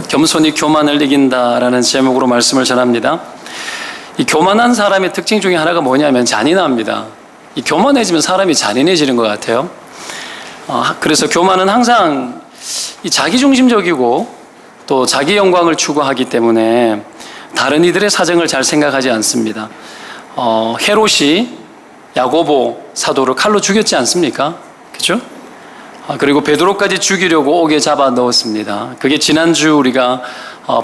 겸손이 교만을 이긴다라는 제목으로 말씀을 전합니다. 이 교만한 사람의 특징 중에 하나가 뭐냐면 잔인합니다. 이 교만해지면 사람이 잔인해지는 것 같아요. 그래서 교만은 항상 이 자기중심적이고 또 자기 영광을 추구하기 때문에 다른 이들의 사정을 잘 생각하지 않습니다. 헤롯이 야고보 사도를 칼로 죽였지 않습니까? 그렇죠? 그리고 베드로까지 죽이려고 옥에 잡아 넣었습니다. 그게 지난주 우리가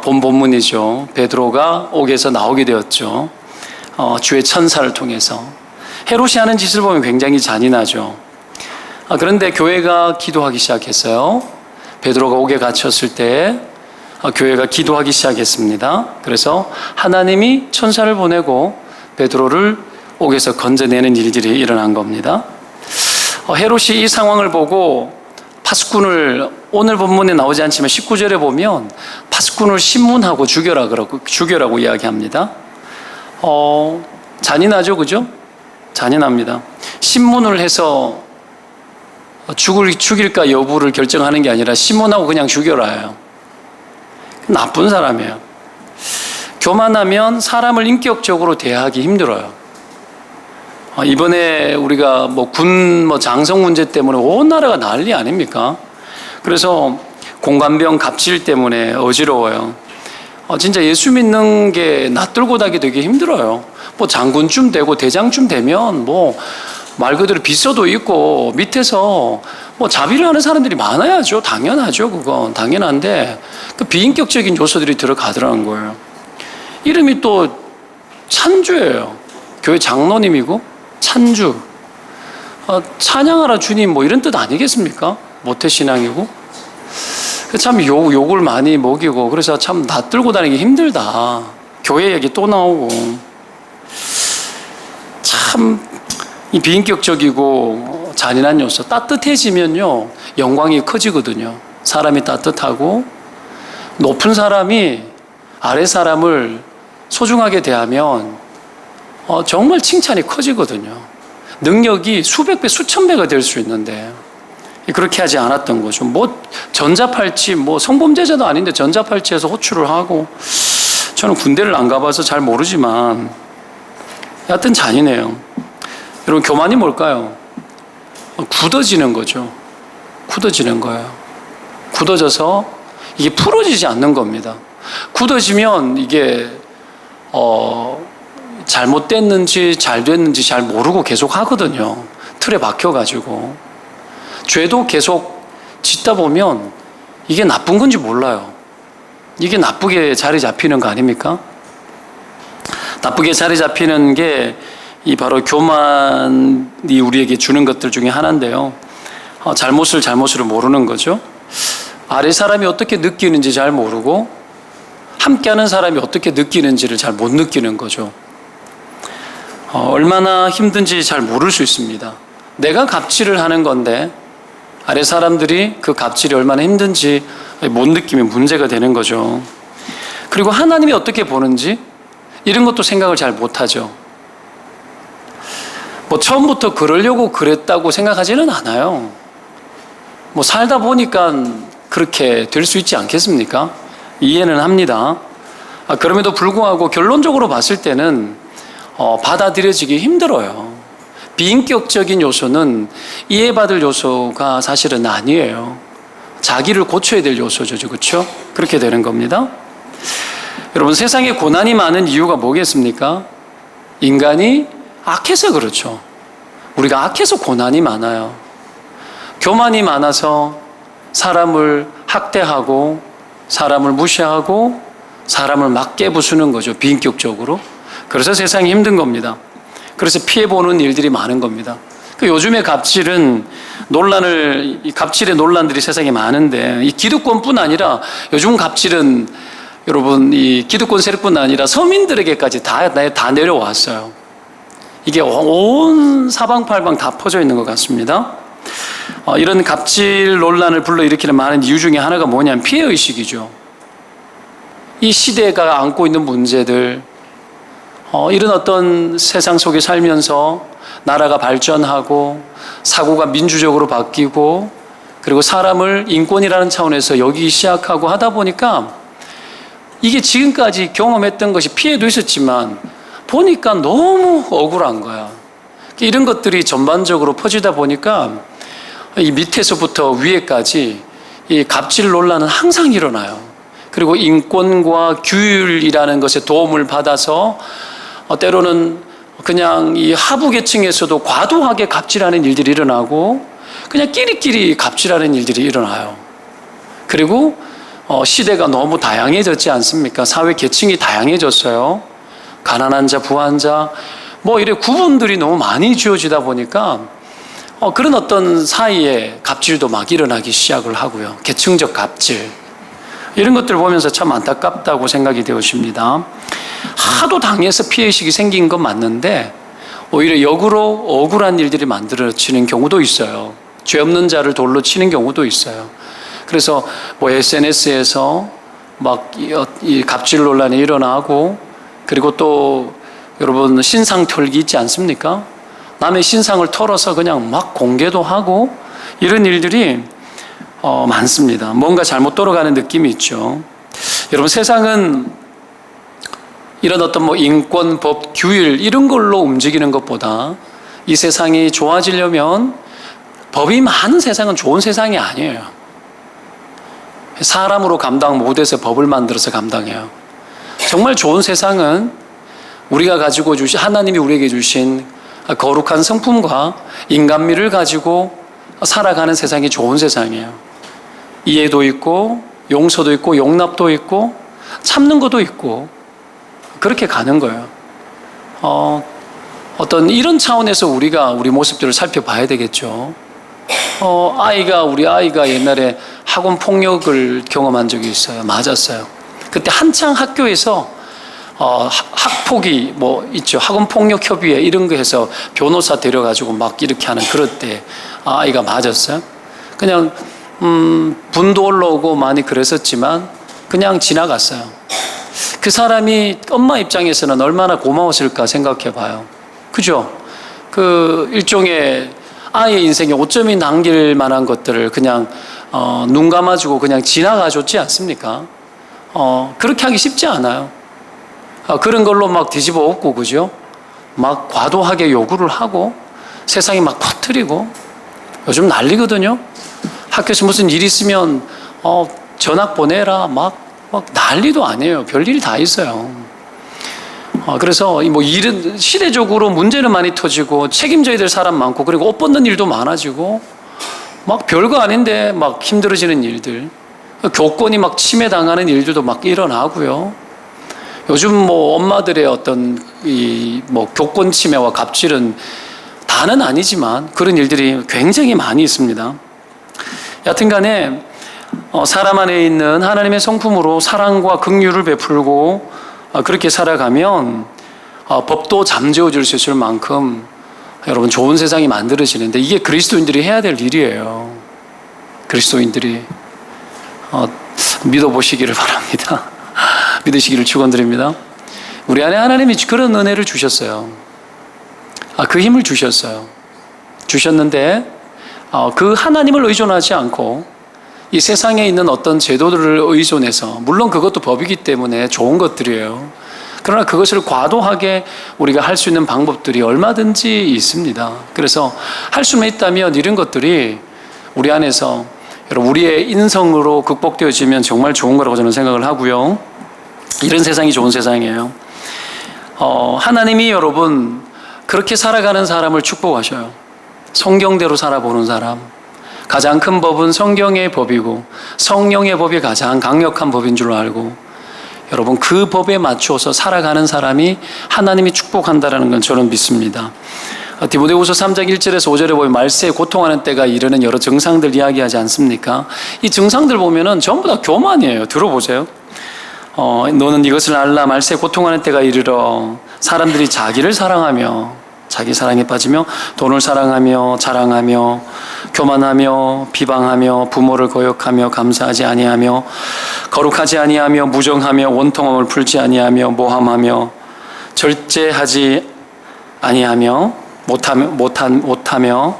본 본문이죠. 베드로가 옥에서 나오게 되었죠. 주의 천사를 통해서. 헤롯이 하는 짓을 보면 굉장히 잔인하죠. 그런데 교회가 기도하기 시작했어요. 베드로가 옥에 갇혔을 때 교회가 기도하기 시작했습니다. 그래서 하나님이 천사를 보내고 베드로를 옥에서 건져내는 일들이 일어난 겁니다. 헤롯이 이 상황을 보고 파수꾼을, 오늘 본문에 나오지 않지만 19절에 보면 파수꾼을 신문하고 죽여라고 이야기합니다. 잔인하죠, 그죠? 잔인합니다. 신문을 해서 죽일까 여부를 결정하는 게 아니라 신문하고 그냥 죽여라요. 나쁜 사람이에요. 교만하면 사람을 인격적으로 대하기 힘들어요. 이번에 우리가 군 장성 문제 때문에 온 나라가 난리 아닙니까? 그래서 공관병 갑질 때문에 어지러워요. 진짜 예수 믿는 게 낯들고 다기 되게 힘들어요. 장군쯤 되고 대장쯤 되면 말 그대로 비서도 있고 밑에서 자비를 하는 사람들이 많아야죠. 당연하죠. 그건 당연한데 그 비인격적인 요소들이 들어가더라는 거예요. 이름이 또 찬주예요. 교회 장로님이고 찬주. 찬양하라 주님 이런 뜻 아니겠습니까? 모태신앙이고. 참 욕을 많이 먹이고 그래서 참 낯들고 다니기 힘들다. 교회 얘기 또 나오고. 참 이 비인격적이고 잔인한 요소. 따뜻해지면요 영광이 커지거든요. 사람이 따뜻하고 높은 사람이 아래 사람을 소중하게 대하면 정말 칭찬이 커지거든요. 능력이 수백 배, 수천 배가 될 수 있는데 그렇게 하지 않았던 거죠. 전자팔찌, 성범죄자도 아닌데 전자팔찌에서 호출을 하고, 저는 군대를 안 가봐서 잘 모르지만 여하튼 잔인해요. 여러분, 교만이 뭘까요? 굳어지는 거죠. 굳어지는 거예요. 굳어져서 이게 풀어지지 않는 겁니다. 굳어지면 이게 잘못됐는지 잘 됐는지 잘 모르고 계속 하거든요. 틀에 박혀가지고. 죄도 계속 짓다 보면 이게 나쁜 건지 몰라요. 이게 나쁘게 자리 잡히는 거 아닙니까? 나쁘게 자리 잡히는 게 이 바로 교만이 우리에게 주는 것들 중에 하나인데요. 잘못을 모르는 거죠. 아래 사람이 어떻게 느끼는지 잘 모르고 함께하는 사람이 어떻게 느끼는지를 잘 못 느끼는 거죠. 얼마나 힘든지 잘 모를 수 있습니다. 내가 갑질을 하는 건데 아래 사람들이 그 갑질이 얼마나 힘든지 못 느끼면 문제가 되는 거죠. 그리고 하나님이 어떻게 보는지 이런 것도 생각을 잘 못하죠. 처음부터 그러려고 그랬다고 생각하지는 않아요. 살다 보니까 그렇게 될 수 있지 않겠습니까? 이해는 합니다. 그럼에도 불구하고 결론적으로 봤을 때는 받아들여지기 힘들어요. 비인격적인 요소는 이해받을 요소가 사실은 아니에요. 자기를 고쳐야 될 요소죠. 그렇죠? 그렇게 되는 겁니다. 여러분, 세상에 고난이 많은 이유가 뭐겠습니까? 인간이 악해서 그렇죠. 우리가 악해서 고난이 많아요. 교만이 많아서 사람을 학대하고 사람을 무시하고 사람을 막 깨부수는 거죠. 비인격적으로. 그래서 세상이 힘든 겁니다. 그래서 피해보는 일들이 많은 겁니다. 요즘에 갑질의 논란들이 세상에 많은데, 이 기득권뿐 아니라 요즘 갑질은 여러분, 이 기득권 세력뿐 아니라 서민들에게까지 다 내려왔어요. 이게 온 사방팔방 다 퍼져 있는 것 같습니다. 이런 갑질 논란을 불러일으키는 많은 이유 중에 하나가 뭐냐면 피해의식이죠. 이 시대가 안고 있는 문제들, 이런 어떤 세상 속에 살면서 나라가 발전하고 사고가 민주적으로 바뀌고 그리고 사람을 인권이라는 차원에서 여기기 시작하고 하다 보니까 이게 지금까지 경험했던 것이 피해도 있었지만 보니까 너무 억울한 거야. 이런 것들이 전반적으로 퍼지다 보니까 이 밑에서부터 위에까지 이 갑질 논란은 항상 일어나요. 그리고 인권과 규율이라는 것에 도움을 받아서 때로는 그냥 이 하부 계층에서도 과도하게 갑질하는 일들이 일어나고 그냥 끼리끼리 갑질하는 일들이 일어나요. 그리고 시대가 너무 다양해졌지 않습니까? 사회 계층이 다양해졌어요. 가난한 자, 부한 자, 이래 구분들이 너무 많이 지어지다 보니까 그런 어떤 사이에 갑질도 막 일어나기 시작을 하고요. 계층적 갑질. 이런 것들 보면서 참 안타깝다고 생각이 되어집니다. 하도 당해서 피해의식이 생긴 건 맞는데 오히려 역으로 억울한 일들이 만들어지는 경우도 있어요. 죄 없는 자를 돌로 치는 경우도 있어요. 그래서 SNS에서 막 이 갑질 논란이 일어나고 그리고 또 여러분 신상 털기 있지 않습니까? 남의 신상을 털어서 그냥 막 공개도 하고 이런 일들이 많습니다. 뭔가 잘못 돌아가는 느낌이 있죠. 여러분 세상은 이런 어떤 인권, 법, 규율 이런 걸로 움직이는 것보다 이 세상이 좋아지려면 법이 많은 세상은 좋은 세상이 아니에요. 사람으로 감당 못해서 법을 만들어서 감당해요. 정말 좋은 세상은 우리가 가지고 주신 하나님이 우리에게 주신 거룩한 성품과 인간미를 가지고 살아가는 세상이 좋은 세상이에요. 이해도 있고 용서도 있고 용납도 있고 참는 것도 있고 그렇게 가는 거예요. 어떤 이런 차원에서 우리가 우리 모습들을 살펴봐야 되겠죠. 우리 아이가 옛날에 학원 폭력을 경험한 적이 있어요. 맞았어요. 그때 한창 학교에서 학폭이 있죠. 학원 폭력 협의회 이런 거 해서 변호사 데려가지고 막 이렇게 하는 그럴 때 아이가 맞았어요. 그냥 분도 올라오고 많이 그랬었지만 그냥 지나갔어요. 그 사람이 엄마 입장에서는 얼마나 고마웠을까 생각해 봐요. 그죠? 그 일종의 아이의 인생에 오점이 남길 만한 것들을 그냥 눈 감아주고 그냥 지나가줬지 않습니까? 그렇게 하기 쉽지 않아요. 그런 걸로 막 뒤집어 엎고 그죠? 막 과도하게 요구를 하고 세상에 막 퍼뜨리고 요즘 난리거든요. 학교에서 무슨 일 있으면 전학 보내라 막 난리도 아니에요. 별일이 다 있어요. 그래서 일은 시대적으로 문제는 많이 터지고 책임져야 될 사람 많고 그리고 옷 벗는 일도 많아지고 막 별거 아닌데 막 힘들어지는 일들, 교권이 막 침해당하는 일들도 막 일어나고요. 요즘 엄마들의 어떤 교권 침해와 갑질은 다는 아니지만 그런 일들이 굉장히 많이 있습니다. 여튼간에 사람 안에 있는 하나님의 성품으로 사랑과 긍휼을 베풀고 그렇게 살아가면 법도 잠재워질 수 있을 만큼 여러분 좋은 세상이 만들어지는데 이게 그리스도인들이 해야 될 일이에요. 그리스도인들이 믿어보시기를 바랍니다. 믿으시기를 축원드립니다. 우리 안에 하나님이 그런 은혜를 주셨어요. 그 힘을 주셨어요. 주셨는데 그 하나님을 의존하지 않고 이 세상에 있는 어떤 제도들을 의존해서 물론 그것도 법이기 때문에 좋은 것들이에요. 그러나 그것을 과도하게 우리가 할 수 있는 방법들이 얼마든지 있습니다. 그래서 할 수만 있다면 이런 것들이 우리 안에서 우리의 인성으로 극복되어지면 정말 좋은 거라고 저는 생각을 하고요. 이런 세상이 좋은 세상이에요. 하나님이 여러분 그렇게 살아가는 사람을 축복하셔요. 성경대로 살아보는 사람. 가장 큰 법은 성경의 법이고 성령의 법이 가장 강력한 법인 줄 알고 여러분 그 법에 맞추어서 살아가는 사람이 하나님이 축복한다는 건 저는 믿습니다. 디모데후서 3장 1절에서 5절에 보면 말세에 고통하는 때가 이르는 여러 증상들 이야기하지 않습니까? 이 증상들 보면은 전부 다 교만이에요. 들어보세요. 너는 이것을 알라. 말세에 고통하는 때가 이르러 사람들이 자기를 사랑하며 자기 사랑에 빠지며 돈을 사랑하며 자랑하며 교만하며 비방하며 부모를 거역하며 감사하지 아니하며 거룩하지 아니하며 무정하며 원통함을 풀지 아니하며 모함하며 절제하지 아니하며 못하며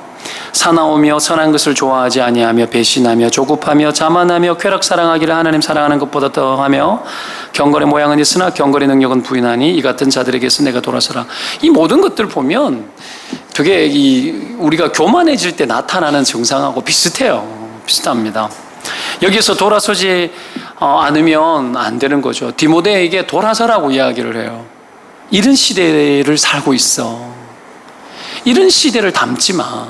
사나우며 선한 것을 좋아하지 아니하며 배신하며 조급하며 자만하며 쾌락 사랑하기를 하나님 사랑하는 것보다 더하며 경건의 모양은 있으나 경건의 능력은 부인하니 이 같은 자들에게서 내가 돌아서라. 이 모든 것들 보면 그게 우리가 교만해질 때 나타나는 증상하고 비슷합니다. 여기서 돌아서지 않으면 안 되는 거죠. 디모데에게 돌아서라고 이야기를 해요. 이런 시대를 살고 있어. 이런 시대를 담지 마.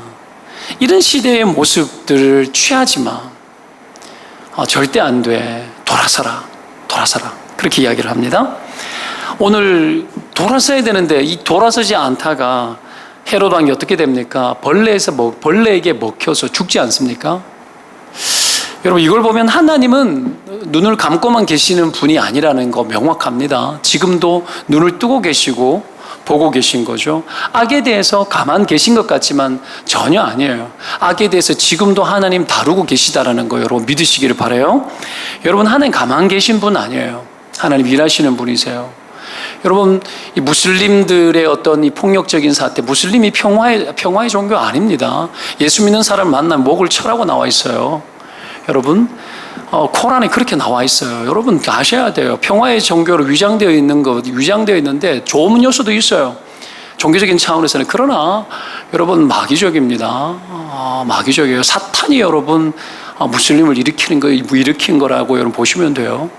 이런 시대의 모습들을 취하지 마. 절대 안 돼. 돌아서라. 그렇게 이야기를 합니다. 오늘 돌아서야 되는데 이 돌아서지 않다가 헤롯 왕이 어떻게 됩니까? 벌레에게 먹혀서 죽지 않습니까? 여러분, 이걸 보면 하나님은 눈을 감고만 계시는 분이 아니라는 거 명확합니다. 지금도 눈을 뜨고 계시고 보고 계신 거죠. 악에 대해서 가만 계신 것 같지만 전혀 아니에요. 악에 대해서 지금도 하나님 다루고 계시다라는 거 여러분 믿으시기를 바라요. 여러분, 하나님 가만 계신 분 아니에요. 하나님 일하시는 분이세요. 여러분, 이 무슬림들의 어떤 이 폭력적인 사태, 무슬림이 평화의 종교 아닙니다. 예수 믿는 사람 만나면 목을 쳐라고 나와 있어요. 여러분, 코란에 그렇게 나와 있어요. 여러분 아셔야 돼요. 평화의 종교로 위장되어 있는데 좋은 요소도 있어요. 종교적인 차원에서는. 그러나 여러분 마귀적입니다. 마귀적이에요. 사탄이 여러분 무슬림을 일으킨 거라고 여러분 보시면 돼요.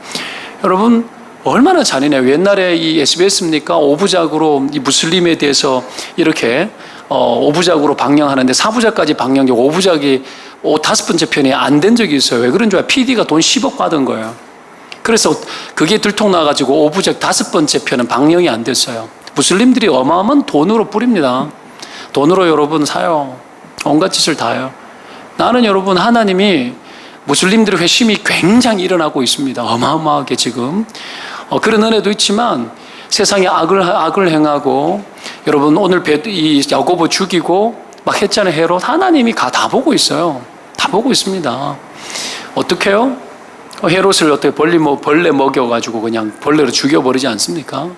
여러분 얼마나 잔인해요. 옛날에 이 SBS입니까? 오부작으로 이 무슬림에 대해서 이렇게 오부작으로 방영하는데 4부작까지 방영되고 5부작이 5번째 편이 안 된 적이 있어요. 왜 그런 줄 알아요? PD가 돈 10억 받은 거예요. 그래서 그게 들통나가지고 5부작 5번째 편은 방영이 안 됐어요. 무슬림들이 어마어마한 돈으로 뿌립니다. 돈으로 여러분 사요. 온갖 짓을 다 해요. 나는 여러분 하나님이 무슬림들의 회심이 굉장히 일어나고 있습니다. 어마어마하게 지금. 그런 은혜도 있지만 세상에 악을 행하고 여러분 오늘 이 야고보 죽이고 막 했잖아요. 헤롯. 하나님이 다 보고 있어요. 다 보고 있습니다. 어떻게 해요? 헤롯을 어떻게 벌레 먹여가지고 그냥 벌레로 죽여버리지 않습니까?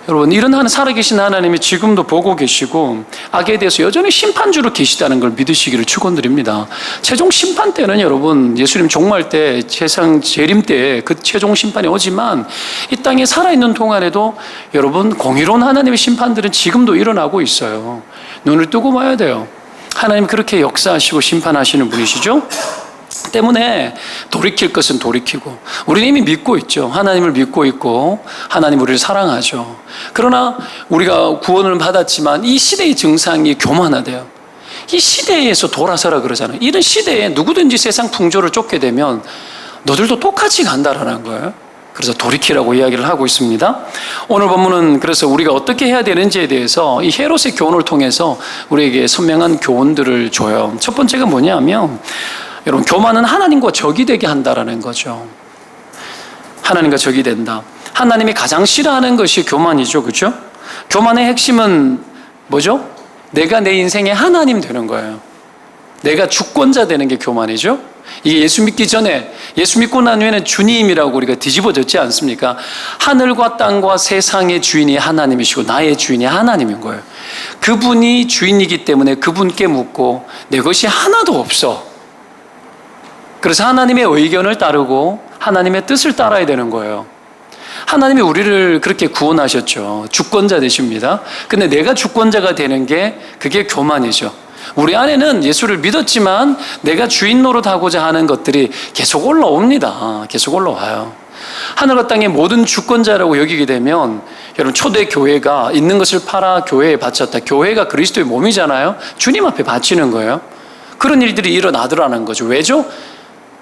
여러분, 이런 살아계신 하나님이 지금도 보고 계시고 악에 대해서 여전히 심판주로 계시다는 걸 믿으시기를 축원드립니다. 최종 심판 때는 여러분 예수님 종말 때 세상 재림 때 그 최종 심판이 오지만 이 땅에 살아있는 동안에도 여러분 공의로운 하나님의 심판들은 지금도 일어나고 있어요. 눈을 뜨고 봐야 돼요. 하나님 그렇게 역사하시고 심판하시는 분이시죠. 때문에 돌이킬 것은 돌이키고 우리는 이미 믿고 있죠. 하나님을 믿고 있고 하나님 우리를 사랑하죠. 그러나 우리가 구원을 받았지만 이 시대의 증상이 교만하대요. 이 시대에서 돌아서라 그러잖아요. 이런 시대에 누구든지 세상 풍조를 쫓게 되면 너들도 똑같이 간다라는 거예요. 그래서 돌이키라고 이야기를 하고 있습니다. 오늘 본문은 그래서 우리가 어떻게 해야 되는지에 대해서 이 헤롯의 교훈을 통해서 우리에게 선명한 교훈들을 줘요. 첫 번째가 뭐냐면 여러분, 교만은 하나님과 적이 되게 한다라는 거죠. 하나님과 적이 된다. 하나님이 가장 싫어하는 것이 교만이죠. 그렇죠? 교만의 핵심은 뭐죠? 내가 내 인생의 하나님 되는 거예요. 내가 주권자 되는 게 교만이죠. 이게 예수 믿기 전에, 예수 믿고 난 후에는 주님이라고 우리가 뒤집어졌지 않습니까? 하늘과 땅과 세상의 주인이 하나님이시고 나의 주인이 하나님인 거예요. 그분이 주인이기 때문에 그분께 묻고 내 것이 하나도 없어. 그래서 하나님의 의견을 따르고 하나님의 뜻을 따라야 되는 거예요. 하나님이 우리를 그렇게 구원하셨죠. 주권자 되십니다. 근데 내가 주권자가 되는 게 그게 교만이죠. 우리 안에는 예수를 믿었지만 내가 주인 노릇하고자 하는 것들이 계속 올라옵니다. 계속 올라와요. 하늘과 땅의 모든 주권자라고 여기게 되면 여러분 초대 교회가 있는 것을 팔아 교회에 바쳤다. 교회가 그리스도의 몸이잖아요. 주님 앞에 바치는 거예요. 그런 일들이 일어나더라는 거죠. 왜죠?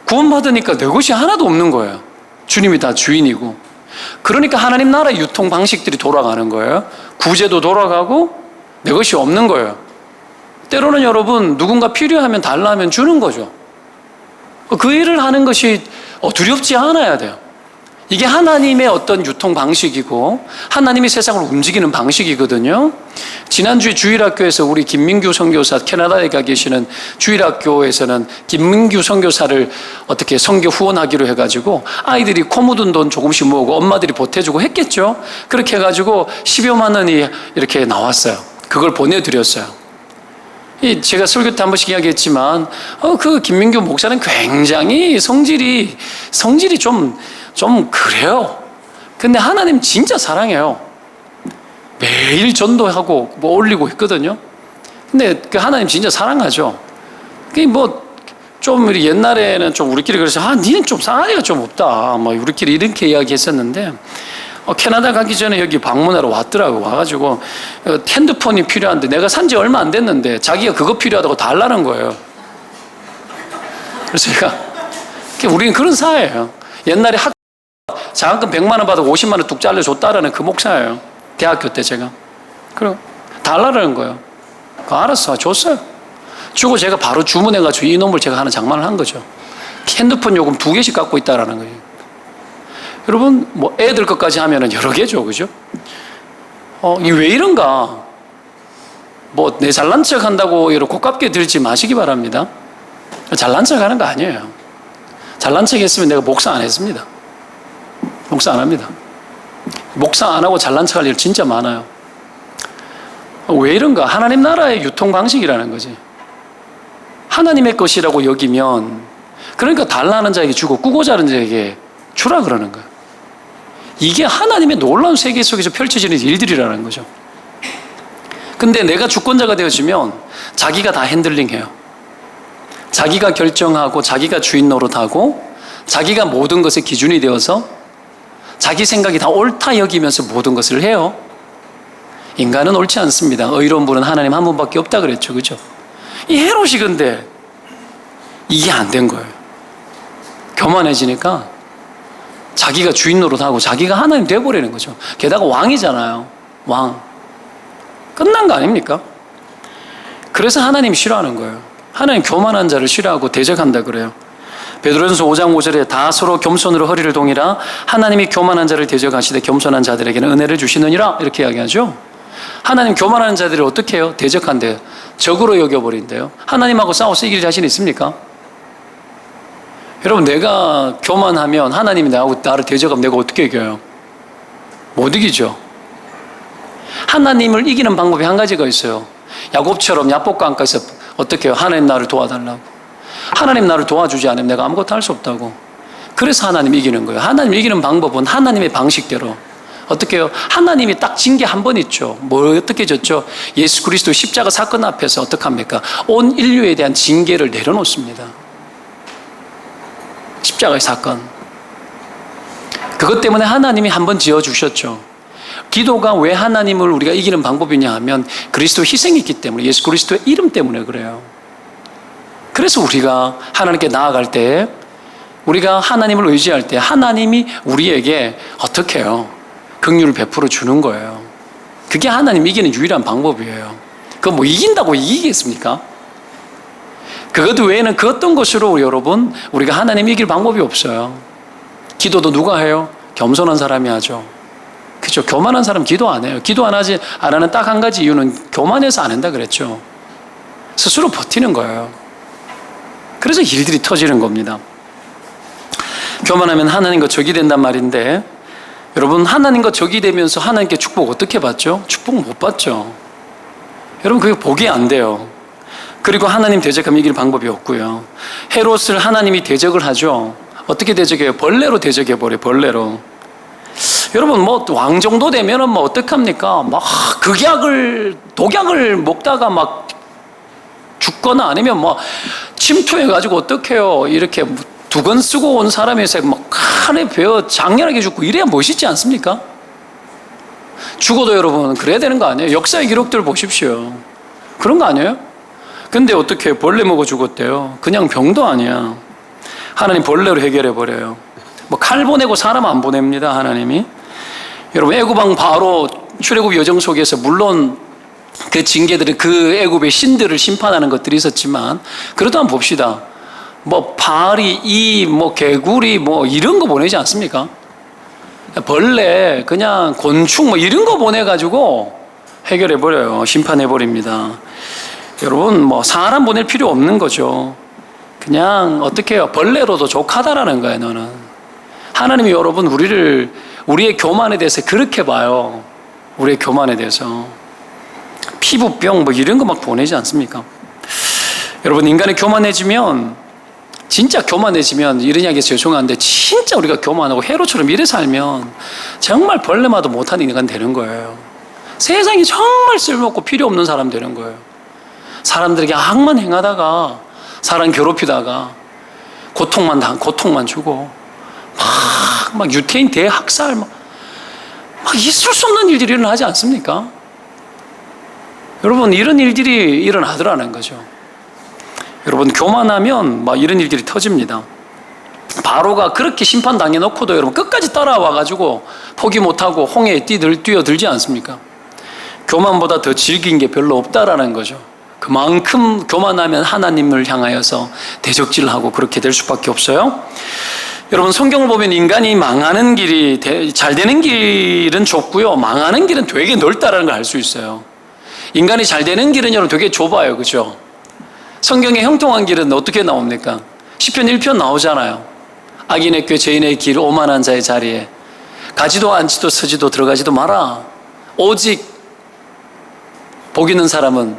구원받으니까 내 것이 하나도 없는 거예요. 주님이 다 주인이고. 그러니까 하나님 나라 유통 방식들이 돌아가는 거예요. 구제도 돌아가고 내 것이 없는 거예요. 때로는 여러분 누군가 필요하면 달라면 주는 거죠. 그 일을 하는 것이 두렵지 않아야 돼요. 이게 하나님의 어떤 유통 방식이고 하나님이 세상을 움직이는 방식이거든요. 지난주에 주일학교에서 우리 김민규 선교사, 캐나다에 가 계시는 주일학교에서는 김민규 선교사를 어떻게 선교 후원하기로 해가지고 아이들이 코 묻은 돈 조금씩 모으고 엄마들이 보태주고 했겠죠. 그렇게 해가지고 10여만 원이 이렇게 나왔어요. 그걸 보내드렸어요. 제가 설교 때 한 번씩 이야기했지만 그 김민규 목사는 굉장히 성질이 좀 그래요. 근데 하나님 진짜 사랑해요. 매일 전도하고 뭐 올리고 있거든요. 근데 그 하나님 진짜 사랑하죠. 그게 뭐 좀 옛날에는 좀 우리끼리 그래서 니는 좀 싸가지가 좀 없다. 뭐 우리끼리 이렇게 이야기했었는데 캐나다 가기 전에 여기 방문하러 왔더라고. 와가지고 핸드폰이 필요한데 내가 산지 얼마 안 됐는데 자기가 그거 필요하다고 달라는 거예요. 그래서 제가 우리는 그런 사회예요. 옛날에 장학금 100만 원 받고 50만 원 뚝 잘려줬다라는 그 목사예요. 대학교 때 제가. 그리고 달라는 거예요. 알았어, 줬어요. 주고 제가 바로 주문해가지고 이놈을 제가 하나 장만을 한 거죠. 핸드폰 요금 2개씩 갖고 있다라는 거예요. 여러분, 뭐 애들 것까지 하면은 여러 개죠, 그죠? 이게 왜 이런가? 뭐 내 잘난 척 한다고 이렇게 고깝게 들지 마시기 바랍니다. 잘난 척 하는 거 아니에요. 잘난 척 했으면 내가 목사 안 했습니다. 목사 안 합니다. 목사 안 하고 잘난 척 할 일 진짜 많아요. 왜 이런가? 하나님 나라의 유통 방식이라는 거지. 하나님의 것이라고 여기면, 그러니까 달라는 자에게 주고 꾸고자 하는 자에게 주라 그러는 거예요. 이게 하나님의 놀라운 세계 속에서 펼쳐지는 일들이라는 거죠. 근데 내가 주권자가 되어지면 자기가 다 핸들링해요. 자기가 결정하고 자기가 주인 노릇하고 자기가 모든 것의 기준이 되어서 자기 생각이 다 옳다 여기면서 모든 것을 해요. 인간은 옳지 않습니다. 의로운 분은 하나님 한 분밖에 없다 그랬죠. 그죠? 이 헤롯이 근데 이게 안 된 거예요. 교만해지니까 자기가 주인 노릇하고 자기가 하나님 돼버리는 거죠. 게다가 왕이잖아요. 왕. 끝난 거 아닙니까? 그래서 하나님 싫어하는 거예요. 하나님 교만한 자를 싫어하고 대적한다 그래요. 베드로전서 5장 5절에 다 서로 겸손으로 허리를 동이라 하나님이 교만한 자를 대적하시되 겸손한 자들에게는 은혜를 주시느니라 이렇게 이야기하죠. 하나님 교만하는 자들을 어떻게 해요? 대적한대요. 적으로 여겨버린대요. 하나님하고 싸워서 이길 자신 있습니까? 여러분, 내가 교만하면 하나님이 나를 대적하면 내가 어떻게 이겨요? 못 이기죠. 하나님을 이기는 방법이 한 가지가 있어요. 야곱처럼 야복강가에서 어떻게 해요? 하나님 나를 도와달라고. 하나님 나를 도와주지 않으면 내가 아무것도 할 수 없다고. 그래서 하나님 이기는 거예요. 하나님 이기는 방법은 하나님의 방식대로. 어떻게 해요? 하나님이 딱 징계 한 번 있죠. 뭐 어떻게 졌죠? 예수 그리스도 십자가 사건 앞에서 어떻게 합니까? 온 인류에 대한 징계를 내려놓습니다. 십자가의 사건. 그것 때문에 하나님이 한 번 지어주셨죠. 기도가 왜 하나님을 우리가 이기는 방법이냐 하면 그리스도 희생이 있기 때문에, 예수 그리스도의 이름 때문에 그래요. 그래서 우리가 하나님께 나아갈 때, 우리가 하나님을 의지할 때 하나님이 우리에게 어떻게 해요? 긍휼을 베풀어 주는 거예요. 그게 하나님 이기는 유일한 방법이에요. 그거 뭐 이긴다고 이기겠습니까? 그것 외에는 그 어떤 것으로 여러분 우리가 하나님 이길 방법이 없어요. 기도도 누가 해요? 겸손한 사람이 하죠. 그렇죠? 교만한 사람 기도 안 해요. 기도 안 하는 딱 한 가지 이유는 교만해서 안 한다 그랬죠. 스스로 버티는 거예요. 그래서 일들이 터지는 겁니다. 교만하면 하나님과 적이 된단 말인데, 여러분 하나님과 적이 되면서 하나님께 축복 어떻게 받죠? 축복 못 받죠. 여러분 그게 복이 안 돼요. 그리고 하나님 대적하면 이길 방법이 없고요. 헤롯을 하나님이 대적을 하죠. 어떻게 대적해요? 벌레로 대적해버려요. 벌레로. 여러분 뭐 왕 정도 되면은 뭐 어떡합니까? 막 독약을 먹다가 막 죽거나 아니면 뭐 침투해가지고 어떡해요? 이렇게 두건 쓰고 온 사람에서 막 칼에 베어 장렬하게 죽고 이래야 멋있지 않습니까? 죽어도 여러분 그래야 되는 거 아니에요? 역사의 기록들 보십시오. 그런 거 아니에요? 근데 어떻게 벌레 먹어 죽었대요? 그냥 병도 아니야. 하나님 벌레로 해결해 버려요. 뭐 칼 보내고 사람 안 보냅니다. 하나님이. 여러분 애굽왕 바로 출애굽 여정 속에서 물론 그 징계들은 그 애굽의 신들을 심판하는 것들이 있었지만, 그래도 한번 봅시다. 뭐 파리, 뭐 개구리, 뭐 이런 거 보내지 않습니까? 벌레, 그냥 곤충 뭐 이런 거 보내가지고 해결해 버려요. 심판해 버립니다. 여러분 뭐 사람 보낼 필요 없는 거죠. 그냥 어떻게 해요? 벌레로도 족하다라는 거예요. 너는 하나님이 여러분 우리의 교만에 대해서 그렇게 봐요. 우리의 교만에 대해서 피부병 뭐 이런 거 막 보내지 않습니까? 여러분 인간이 교만해지면 진짜 교만해지면 이런 이야기 죄송한데 진짜 우리가 교만하고 헤로처럼 이래 살면 정말 벌레마도 못하는 인간 되는 거예요. 세상이 정말 쓸모없고 필요 없는 사람 되는 거예요. 사람들에게 악만 행하다가 사람 괴롭히다가 고통만 주고 막 유태인 대학살 막 있을 수 없는 일들이 일어나지 않습니까? 여러분 이런 일들이 일어나더라는 거죠. 여러분 교만하면 막 이런 일들이 터집니다. 바로가 그렇게 심판당해 놓고도 여러분 끝까지 따라와가지고 포기 못하고 홍해에 뛰어들지 않습니까? 교만보다 더 질긴 게 별로 없다라는 거죠. 그만큼 교만하면 하나님을 향하여서 대적질하고 그렇게 될 수밖에 없어요. 여러분 성경을 보면 인간이 망하는 길이 잘 되는 길은 좁고요, 망하는 길은 되게 넓다라는 걸 알 수 있어요. 인간이 잘 되는 길은 여러분 되게 좁아요, 그렇죠? 성경의 형통한 길은 어떻게 나옵니까? 시편 1편 나오잖아요. 악인의 꾀 죄인의 길 오만한 자의 자리에 가지도 앉지도 서지도 들어가지도 마라. 오직 복 있는 사람은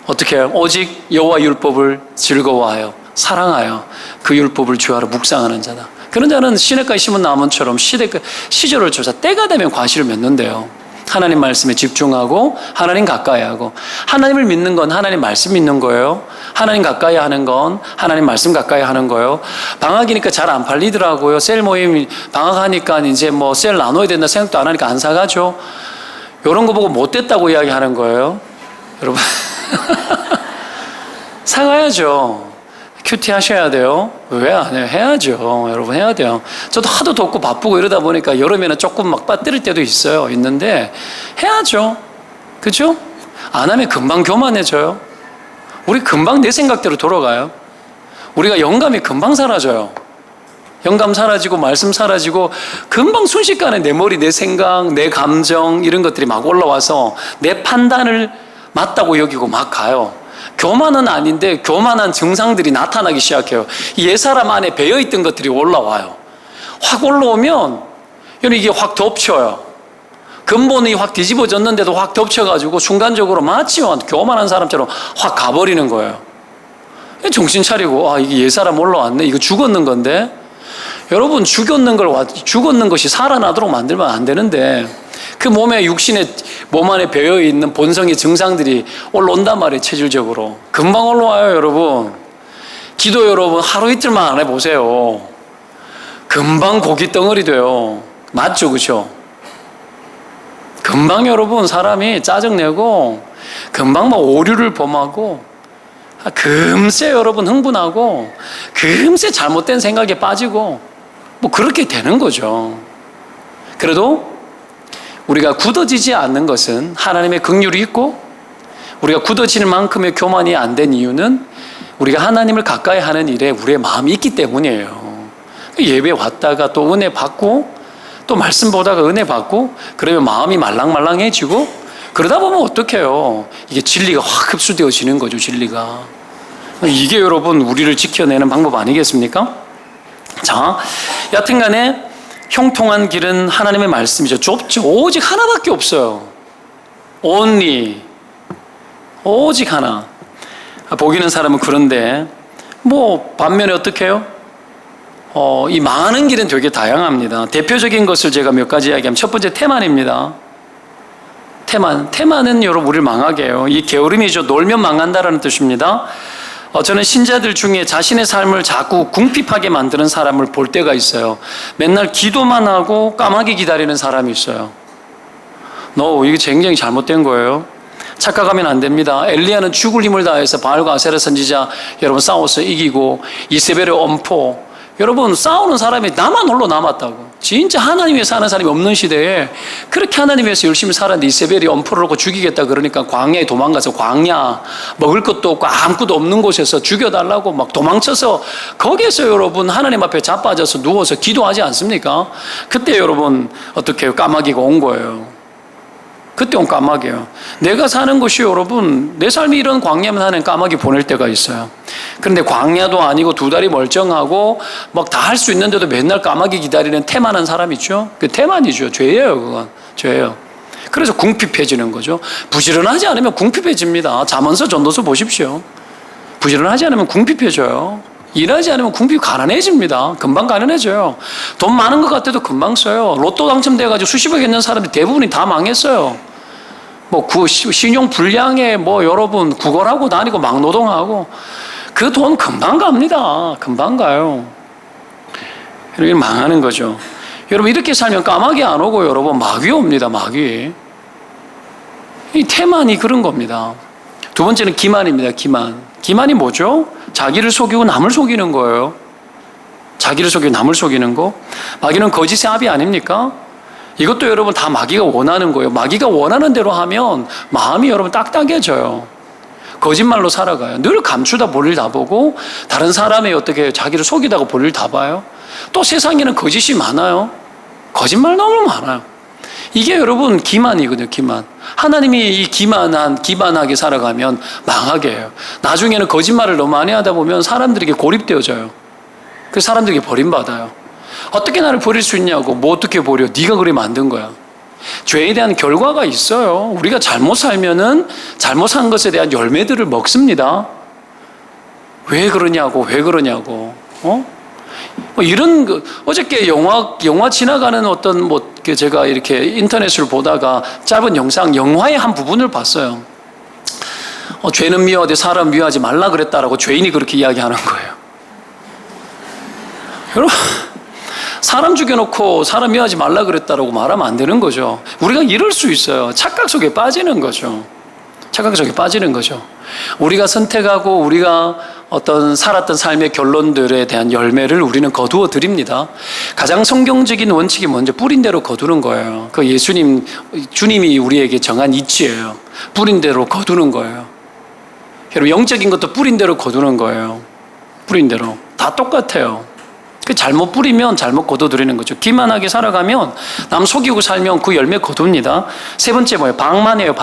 어떻게 해요? 오직 여호와 율법을 즐거워하여 사랑하여 그 율법을 주하러 묵상하는 자다. 그런 자는 시냇가에 심은 나무처럼 시절을 조사 때가 되면 과실을 맺는데요. 하나님 말씀에 집중하고 하나님 가까이 하고, 하나님을 믿는 건 하나님 말씀 믿는 거예요. 하나님 가까이 하는 건 하나님 말씀 가까이 하는 거예요. 방학이니까 잘 안 팔리더라고요. 셀 모임 방학하니까 이제 뭐 셀 나눠야 된다 생각도 안 하니까 안 사가죠. 이런 거 보고 못됐다고 이야기하는 거예요. 여러분 사가야죠. 큐티 하셔야 돼요. 왜 안 해요? 해야죠. 여러분 해야 돼요. 저도 하도 덥고 바쁘고 이러다 보니까 여름에는 조금 막 빠뜨릴 때도 있는데 해야죠. 그죠? 안 하면 금방 교만해져요. 우리 금방 내 생각대로 돌아가요. 우리가 영감이 금방 사라져요. 영감 사라지고 말씀 사라지고 금방 순식간에 내 머리, 내 생각, 내 감정 이런 것들이 막 올라와서 내 판단을 맞다고 여기고 막 가요. 교만은 아닌데 교만한 증상들이 나타나기 시작해요. 옛사람 안에 배어있던 것들이 올라와요. 확 올라오면 이게 확 덮쳐요. 근본이 확 뒤집어졌는데도 확 덮쳐가지고 순간적으로 마치 교만한 사람처럼 확 가버리는 거예요. 정신 차리고 이게 옛사람 올라왔네. 이거 죽었는 건데. 여러분 죽었는 것이 살아나도록 만들면 안 되는데 그 몸 안에 배어있는 본성의 증상들이 올라온단 말이에요. 체질적으로 금방 올라와요. 여러분 기도 여러분 하루 이틀만 안 해보세요. 금방 고기 덩어리 돼요. 맞죠? 그렇죠? 금방 여러분 사람이 짜증내고 금방 막 오류를 범하고 금세 여러분 흥분하고 금세 잘못된 생각에 빠지고 뭐 그렇게 되는 거죠. 그래도 우리가 굳어지지 않는 것은 하나님의 긍휼이 있고, 우리가 굳어지는 만큼의 교만이 안 된 이유는 우리가 하나님을 가까이 하는 일에 우리의 마음이 있기 때문이에요. 예배 왔다가 또 은혜 받고 또 말씀 보다가 은혜 받고 그러면 마음이 말랑말랑해지고 그러다 보면 어떡해요? 이게 진리가 확 흡수되어지는 거죠. 진리가. 이게 여러분 우리를 지켜내는 방법 아니겠습니까? 자, 여튼간에 형통한 길은 하나님의 말씀이죠. 좁죠. 오직 하나밖에 없어요. only. 오직 하나. 보기는 사람은 그런데 뭐 반면에 어떻게 해요? 이 망하는 길은 되게 다양합니다. 대표적인 것을 제가 몇 가지 이야기하면 첫 번째 태만입니다. 태만은 여러분 우리를 망하게 해요. 이 게으름이죠. 놀면 망한다라는 뜻입니다. 저는 신자들 중에 자신의 삶을 자꾸 궁핍하게 만드는 사람을 볼 때가 있어요. 맨날 기도만 하고 까마귀 기다리는 사람이 있어요. 이게 굉장히 잘못된 거예요. 착각하면 안 됩니다. 엘리야는 죽을 힘을 다해서 바알과 아세라 선지자 여러분 싸워서 이기고 이세벨의 엄포, 여러분 싸우는 사람이 나만 홀로 남았다고. 진짜 하나님 위해서 사는 사람이 없는 시대에 그렇게 하나님 위해서 열심히 살았는데 이세벨이 엄포를 놓고 죽이겠다 그러니까 광야에 도망가서 광야 먹을 것도 없고 아무것도 없는 곳에서 죽여달라고 막 도망쳐서 거기에서 여러분 하나님 앞에 자빠져서 누워서 기도하지 않습니까? 그때 여러분 어떻게 해요? 까마귀가 온 거예요. 그때 온 까마귀예요. 내가 사는 곳이 여러분 내 삶이 이런 광야면 하는 까마귀 보낼 때가 있어요. 그런데 광야도 아니고 두 다리 멀쩡하고 막 다 할 수 있는데도 맨날 까마귀 기다리는 태만한 사람 있죠? 그 태만이죠. 죄예요. 그건 죄예요. 그래서 궁핍해지는 거죠. 부지런하지 않으면 궁핍해집니다. 잠언서 전도서 보십시오. 부지런하지 않으면 궁핍해져요. 일하지 않으면 궁핍이 가난해집니다. 금방 가난해져요. 돈 많은 것 같아도 금방 써요. 로또 당첨돼가지고 수십억 있는 사람들 대부분이 다 망했어요. 뭐 신용 불량에 뭐 여러분 구걸하고 다니고 막노동하고 그 돈 금방 갑니다. 금방 가요. 이렇게 망하는 거죠. 여러분 이렇게 살면 까마귀 안 오고 여러분 마귀 옵니다. 마귀. 이 태만이 그런 겁니다. 두 번째는 기만입니다. 기만. 기만이 뭐죠? 자기를 속이고 남을 속이는 거예요. 자기를 속이고 남을 속이는 거. 마귀는 거짓의 아비 아닙니까? 이것도 여러분 다 마귀가 원하는 거예요. 마귀가 원하는 대로 하면 마음이 여러분 딱딱해져요. 거짓말로 살아가요. 늘 감추다 볼일 다 보고 다른 사람의 어떻게 자기를 속이다가 볼일 다 봐요. 또 세상에는 거짓이 많아요. 거짓말 너무 많아요. 이게 여러분 기만이거든요. 기만. 하나님이 이 기만하게 살아가면 망하게 해요. 나중에는 거짓말을 너무 많이 하다 보면 사람들에게 고립되어져요. 그 사람들에게 버림받아요. 어떻게 나를 버릴 수 있냐고. 뭐 어떻게 버려? 네가 그래 만든 거야. 죄에 대한 결과가 있어요. 우리가 잘못 살면은 잘못한 것에 대한 열매들을 먹습니다. 왜 그러냐고. 뭐 이런 어저께 영화 지나가는 어떤 제가 이렇게 인터넷을 보다가 짧은 영화의 한 부분을 봤어요. 죄는 미워하되 사람 미워하지 말라 그랬다라고 죄인이 그렇게 이야기하는 거예요. 여러분 사람 죽여놓고 사람 미워하지 말라 그랬다라고 말하면 안 되는 거죠. 우리가 이럴 수 있어요. 착각 속에 빠지는 거죠. 착각 속에 빠지는 거죠. 우리가 선택하고 우리가 어떤 살았던 삶의 결론들에 대한 열매를 우리는 거두어 드립니다. 가장 성경적인 원칙이 먼저 뿌린 대로 거두는 거예요. 그 주님이 우리에게 정한 이치예요. 뿌린 대로 거두는 거예요. 여러분 영적인 것도 뿌린 대로 거두는 거예요. 뿌린 대로 다 똑같아요. 그 잘못 뿌리면 잘못 거둬들이는 거죠. 기만하게 살아가면 남 속이고 살면 그 열매 거둡니다. 세 번째 뭐예요? 방만이에요.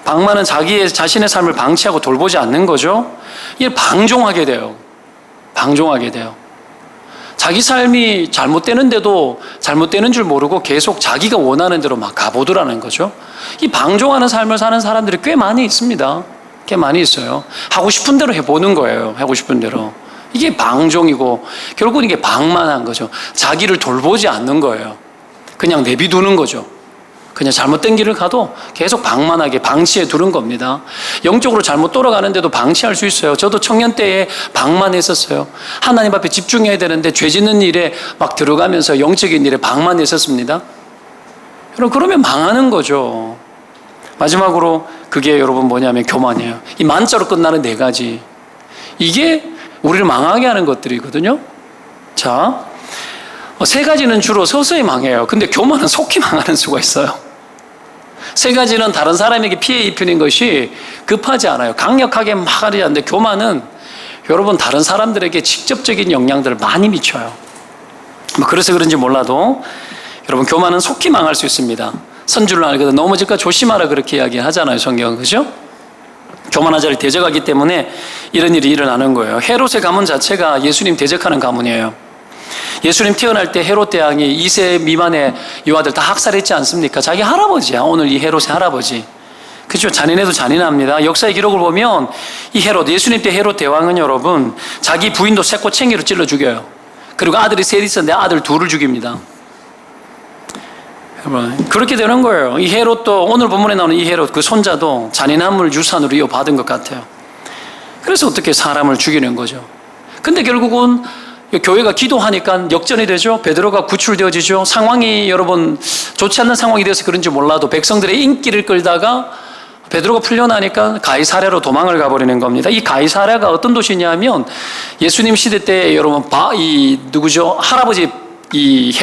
방만은 자신의 삶을 방치하고 돌보지 않는 거죠. 이게 방종하게 돼요. 자기 삶이 잘못되는데도 잘못되는 줄 모르고 계속 자기가 원하는 대로 막 가보더라는 거죠. 이 방종하는 삶을 사는 사람들이 꽤 많이 있습니다. 꽤 많이 있어요. 하고 싶은 대로 해보는 거예요. 하고 싶은 대로. 이게 방종이고 결국은 이게 방만한 거죠. 자기를 돌보지 않는 거예요. 그냥 내비두는 거죠. 그냥 잘못된 길을 가도 계속 방만하게 방치해 두는 겁니다. 영적으로 잘못 돌아가는데도 방치할 수 있어요. 저도 청년 때에 방만했었어요. 하나님 앞에 집중해야 되는데 죄 짓는 일에 막 들어가면서 영적인 일에 방만했었습니다. 여러분 그러면 망하는 거죠. 마지막으로 그게 여러분 뭐냐면 교만이에요. 이 만자로 끝나는 네 가지. 이게 우리를 망하게 하는 것들이거든요. 자, 세 가지는 주로 서서히 망해요. 근데 교만은 속히 망하는 수가 있어요. 세 가지는 다른 사람에게 피해 입히는 것이 급하지 않아요. 강력하게 막 하지 않는데 교만은 여러분 다른 사람들에게 직접적인 영향들을 많이 미쳐요. 뭐 그래서 그런지 몰라도 여러분 교만은 속히 망할 수 있습니다. 선줄을 알거든 넘어질까 조심하라 그렇게 이야기하잖아요. 성경은. 그죠? 교만한 자를 대적하기 때문에 이런 일이 일어나는 거예요. 헤롯의 가문 자체가 예수님 대적하는 가문이에요. 예수님 태어날 때 헤롯 대왕이 2세 미만의 유아들 다 학살했지 않습니까? 자기 할아버지야. 오늘 이 헤롯의 할아버지. 그렇죠? 잔인해도 잔인합니다. 역사의 기록을 보면 이 헤롯, 예수님 때 헤롯 대왕은 여러분 자기 부인도 새꼬챙이로 찔러 죽여요. 그리고 아들이 셋 있었는데 아들 둘을 죽입니다. 그렇게 되는 거예요. 이 헤롯도 오늘 본문에 나오는 이 헤롯 그 손자도 잔인함을 유산으로 이어받은 것 같아요. 그래서 어떻게 사람을 죽이는 거죠. 근데 결국은 교회가 기도하니까 역전이 되죠. 베드로가 구출되어지죠. 상황이 여러분 좋지 않는 상황이 돼서 그런지 몰라도 백성들의 인기를 끌다가 베드로가 풀려나니까 가이사랴로 도망을 가버리는 겁니다. 이 가이사랴가 어떤 도시냐면 예수님 시대 때 여러분 누구죠? 할아버지 이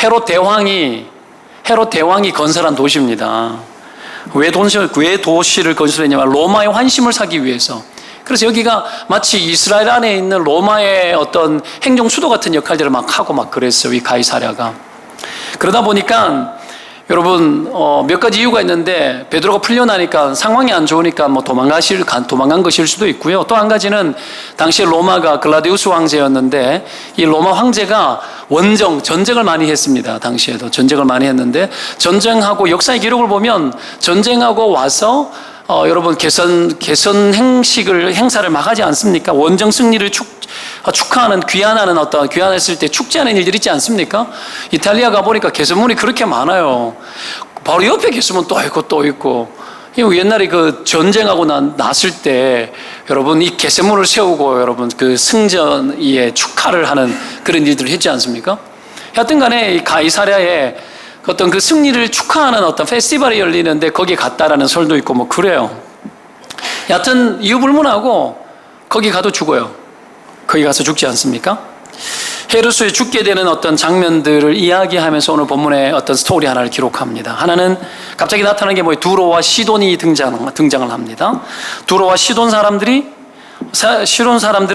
헤롯 대왕이 건설한 도시입니다. 왜 도시를 건설했냐면 로마의 환심을 사기 위해서. 그래서 여기가 마치 이스라엘 안에 있는 로마의 어떤 행정 수도 같은 역할들을 막 하고 막 그랬어요. 이 가이사랴가. 그러다 보니까 여러분 몇 가지 이유가 있는데 베드로가 풀려나니까 상황이 안 좋으니까 뭐 도망간 것일 수도 있고요. 또 한 가지는 당시 로마가 글라디우스 황제였는데 이 로마 황제가 전쟁을 많이 했습니다. 당시에도 전쟁을 많이 했는데 전쟁하고 역사의 기록을 보면 전쟁하고 와서 여러분 개선 행사를 막 하지 않습니까? 원정 승리를 축하하는 귀환했을 때 축제하는 일들이 있지 않습니까? 이탈리아 가보니까 개선문이 그렇게 많아요. 바로 옆에 개선문 또 있고. 옛날에 그 전쟁하고 났을 때 여러분 이 개선문을 세우고 여러분 그 승전에 축하를 하는 그런 일들을 했지 않습니까? 하여튼 간에 이 가이사랴에 어떤 그 승리를 축하하는 어떤 페스티벌이 열리는데 거기에 갔다라는 설도 있고 뭐 그래요. 여하튼 이유 불문하고 거기 가도 죽어요. 거기 가서 죽지 않습니까? 헤로스에 죽게 되는 어떤 장면들을 이야기하면서 오늘 본문에 어떤 스토리 하나를 기록합니다. 하나는 갑자기 나타나는 게 뭐예요? 두로와 시돈이 등장을 합니다. 두로와 시돈 사람들을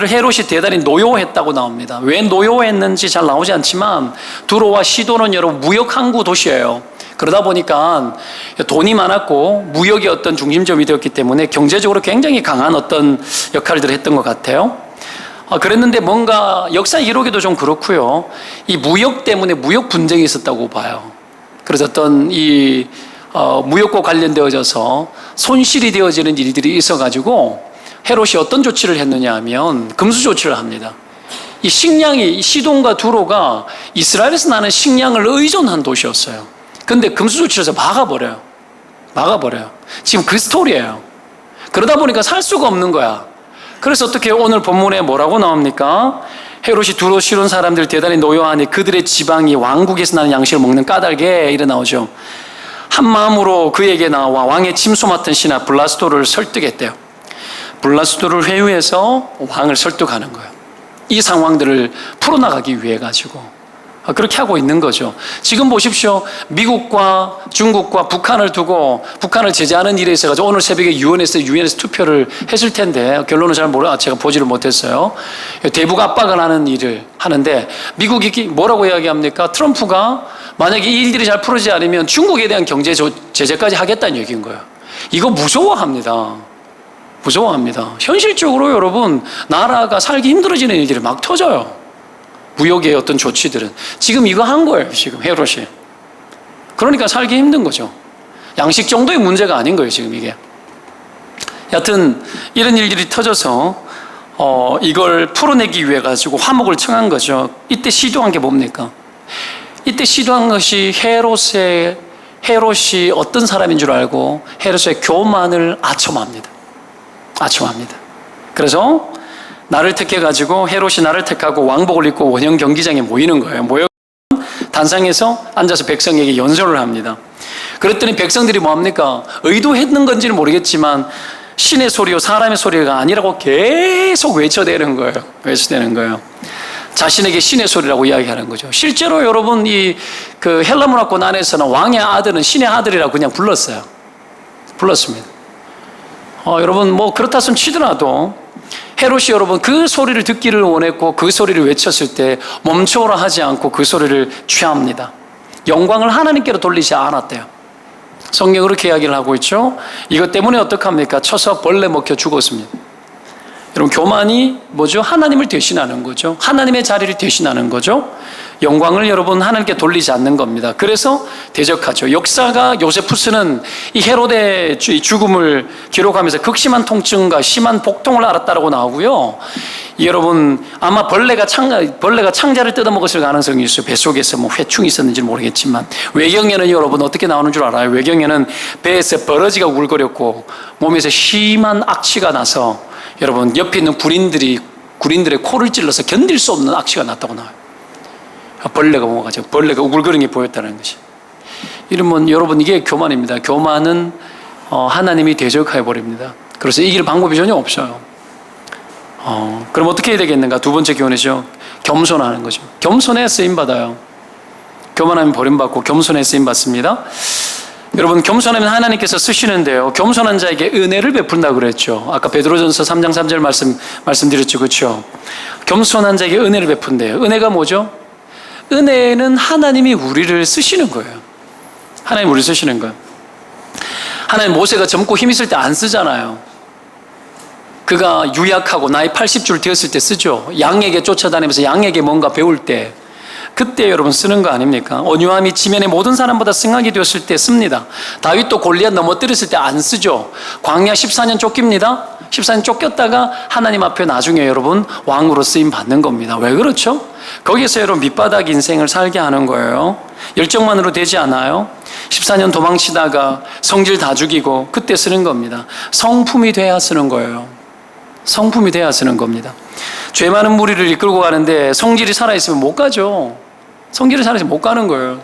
헤롯이 대단히 노여워했다고 나옵니다. 왜 노여워했는지 잘 나오지 않지만 두로와 시돈은 여러분 무역 항구 도시예요. 그러다 보니까 돈이 많았고 무역의 어떤 중심점이 되었기 때문에 경제적으로 굉장히 강한 어떤 역할들을 했던 것 같아요. 그랬는데 뭔가 역사 기록에도 좀 그렇고요. 이 무역 때문에 무역 분쟁이 있었다고 봐요. 그래서 어떤 무역과 관련되어져서 손실이 되어지는 일들이 있어가지고 헤롯이 어떤 조치를 했느냐 하면 금수 조치를 합니다. 이 시돈과 두로가 이스라엘에서 나는 식량을 의존한 도시였어요. 근데 금수 조치를 해서 막아버려요. 지금 그 스토리예요. 그러다 보니까 살 수가 없는 거야. 그래서 어떻게 오늘 본문에 뭐라고 나옵니까? 헤롯이 두로 시돈 사람들 대단히 노여하니 그들의 지방이 왕국에서 나는 양식을 먹는 까닭에 이래 나오죠. 한 마음으로 그에게 나와 왕의 침소 맡은 신하 블라스도를 설득했대요. 블라스도를 회유해서 왕을 설득하는 거예요. 이 상황들을 풀어나가기 위해 가지고 그렇게 하고 있는 거죠. 지금 보십시오. 미국과 중국과 북한을 두고 북한을 제재하는 일에 있어서 오늘 새벽에 유엔에서 투표를 했을 텐데 결론은 잘 몰라요. 제가 보지를 못했어요. 대북 압박을 하는 일을 하는데 미국이 뭐라고 이야기합니까? 트럼프가 만약에 이 일들이 잘 풀어지지 않으면 중국에 대한 경제 제재까지 하겠다는 얘기인 거예요. 이거 무서워합니다. 현실적으로 여러분 나라가 살기 힘들어지는 일들이 막 터져요. 무역의 어떤 조치들은 지금 이거 한 거예요. 지금 헤롯이. 그러니까 살기 힘든 거죠. 양식 정도의 문제가 아닌 거예요. 지금 이게. 여하튼 이런 일들이 터져서 이걸 풀어내기 위해 가지고 화목을 청한 거죠. 이때 시도한 게 뭡니까? 이때 시도한 것이 헤롯이 어떤 사람인 줄 알고 헤롯의 교만을 아첨합니다. 그래서 나를 택해가지고 헤롯이 나를 택하고 왕복을 입고 원형 경기장에 모이는 거예요. 모여 단상에서 앉아서 백성에게 연설을 합니다. 그랬더니 백성들이 뭐합니까? 의도했는 건지는 모르겠지만 신의 소리요 사람의 소리가 아니라고 계속 외쳐대는 거예요. 자신에게 신의 소리라고 이야기하는 거죠. 실제로 여러분 그 헬라 문화권 안에서는 왕의 아들은 신의 아들이라고 그냥 불렀습니다. 여러분 뭐 그렇다 손 치더라도 헤롯이 여러분 그 소리를 듣기를 원했고 그 소리를 외쳤을 때 멈춰라 하지 않고 그 소리를 취합니다. 영광을 하나님께로 돌리지 않았대요. 성경은 그렇게 이야기를 하고 있죠. 이것 때문에 어떡합니까? 쳐서 벌레 먹혀 죽었습니다. 여러분 교만이 뭐죠? 하나님을 대신하는 거죠. 하나님의 자리를 대신하는 거죠. 영광을 여러분 하나님께 돌리지 않는 겁니다. 그래서 대적하죠. 역사가 요세푸스는 이 헤롯의 죽음을 기록하면서 극심한 통증과 심한 복통을 알았다라고 나오고요. 여러분 아마 벌레가 창자를 뜯어먹었을 가능성이 있어요. 뱃속에서 뭐 회충이 있었는지는 모르겠지만 외경에는 여러분 어떻게 나오는 줄 알아요? 외경에는 배에서 버러지가 울거렸고 몸에서 심한 악취가 나서 여러분 옆에 있는 군인들의 코를 찔러서 견딜 수 없는 악취가 났다고 나와요. 벌레가 먹어가지고 벌레가 우글거리는 게 보였다는 것이. 이러면 여러분 이게 교만입니다. 교만은 하나님이 대적해 버립니다. 그래서 이길 방법이 전혀 없어요. 그럼 어떻게 해야 되겠는가? 두 번째 교훈이죠. 겸손하는 거죠. 겸손에 쓰임 받아요. 교만하면 버림받고 겸손에 쓰임 받습니다. 여러분 겸손하면 하나님께서 쓰시는데요. 겸손한 자에게 은혜를 베푼다고 그랬죠. 아까 베드로전서 3장 3절 말씀드렸죠. 그렇죠? 겸손한 자에게 은혜를 베푼대요. 은혜가 뭐죠? 은혜는 하나님이 우리를 쓰시는 거예요. 하나님 우리를 쓰시는 거예요. 하나님 모세가 젊고 힘 있을 때 안 쓰잖아요. 그가 유약하고 나이 80줄 되었을 때 쓰죠. 양에게 쫓아다니면서 양에게 뭔가 배울 때 그때 여러분 쓰는 거 아닙니까? 온유함이 지면의 모든 사람보다 승하게 되었을 때 씁니다. 다윗도 골리앗 넘어뜨렸을 때 안 쓰죠. 광야 14년 쫓깁니다. 14년 쫓겼다가 하나님 앞에 나중에 여러분 왕으로 쓰임 받는 겁니다. 왜 그렇죠? 거기서 여러분 밑바닥 인생을 살게 하는 거예요. 열정만으로 되지 않아요. 14년 도망치다가 성질 다 죽이고 그때 쓰는 겁니다. 성품이 돼야 쓰는 거예요. 성품이 돼야 쓰는 겁니다. 죄 많은 무리를 이끌고 가는데 성질이 살아있으면 못 가죠. 성질이 살아있으면 못 가는 거예요.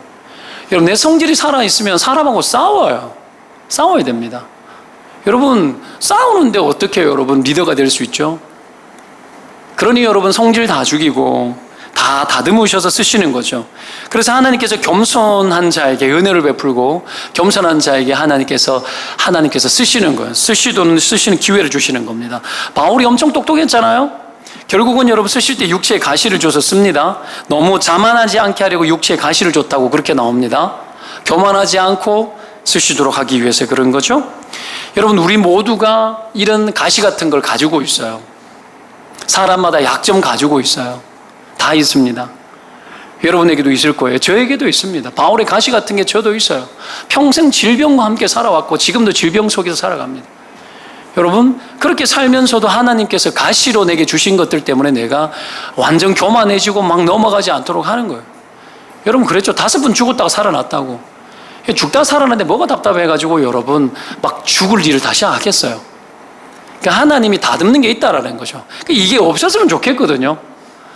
여러분, 내 성질이 살아있으면 사람하고 싸워요. 싸워야 됩니다. 여러분, 싸우는데 어떻게 여러분 리더가 될 수 있죠? 그러니 여러분 성질 다 죽이고 다 다듬으셔서 쓰시는 거죠. 그래서 하나님께서 겸손한 자에게 은혜를 베풀고 겸손한 자에게 하나님께서 쓰시는 거예요. 쓰시는 기회를 주시는 겁니다. 바울이 엄청 똑똑했잖아요. 결국은 여러분 쓰실 때 육체에 가시를 줘서 씁니다. 너무 자만하지 않게 하려고 육체에 가시를 줬다고 그렇게 나옵니다. 교만하지 않고 쓰시도록 하기 위해서 그런 거죠. 여러분, 우리 모두가 이런 가시 같은 걸 가지고 있어요. 사람마다 약점 가지고 있어요. 다 있습니다. 여러분에게도 있을 거예요. 저에게도 있습니다. 바울의 가시 같은 게 저도 있어요. 평생 질병과 함께 살아왔고 지금도 질병 속에서 살아갑니다. 여러분, 그렇게 살면서도 하나님께서 가시로 내게 주신 것들 때문에 내가 완전 교만해지고 막 넘어가지 않도록 하는 거예요. 여러분 그랬죠? 5번 죽었다가 살아났다고. 죽다 살아났는데 뭐가 답답해가지고 여러분 막 죽을 일을 다시 하겠어요. 그러니까 하나님이 다듬는 게 있다라는 거죠. 그러니까 이게 없었으면 좋겠거든요.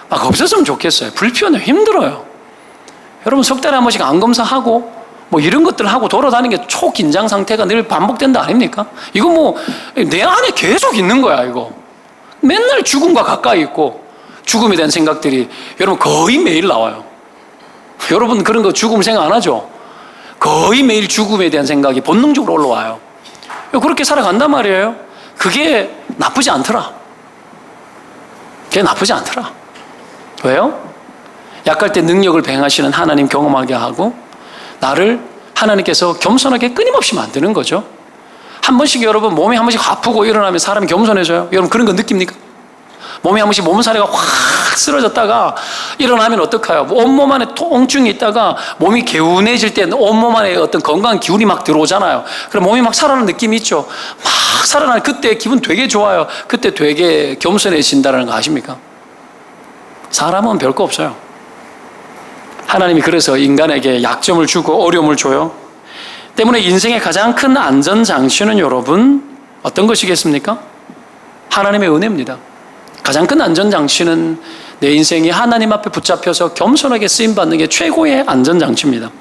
막 없었으면 좋겠어요. 불편해요. 힘들어요. 여러분 석 달에 한 번씩 암 검사하고 뭐 이런 것들을 하고 돌아다니는 게 초긴장 상태가 늘 반복된다 아닙니까? 이거 뭐 내 안에 계속 있는 거야 이거. 맨날 죽음과 가까이 있고 죽음에 대한 생각들이 여러분 거의 매일 나와요. 여러분 그런 거 죽음 생각 안 하죠? 거의 매일 죽음에 대한 생각이 본능적으로 올라와요. 그렇게 살아간단 말이에요. 그게 나쁘지 않더라. 그게 나쁘지 않더라. 왜요? 약할 때 능력을 배행하시는 하나님 경험하게 하고 나를 하나님께서 겸손하게 끊임없이 만드는 거죠. 한 번씩 여러분 몸이 한 번씩 아프고 일어나면 사람이 겸손해져요. 여러분 그런 거 느낍니까? 몸이 한 번씩 몸살이가 확 쓰러졌다가 일어나면 어떡해요? 온몸 안에 통증이 있다가 몸이 개운해질 때 온몸 안에 어떤 건강한 기운이 막 들어오잖아요. 그럼 몸이 막 살아나는 느낌이 있죠. 막 살아나는 그때 기분 되게 좋아요. 그때 되게 겸손해진다는 거 아십니까? 사람은 별거 없어요. 하나님이 그래서 인간에게 약점을 주고 어려움을 줘요. 때문에 인생의 가장 큰 안전장치는 여러분 어떤 것이겠습니까? 하나님의 은혜입니다. 가장 큰 안전장치는 내 인생이 하나님 앞에 붙잡혀서 겸손하게 쓰임받는 게 최고의 안전장치입니다.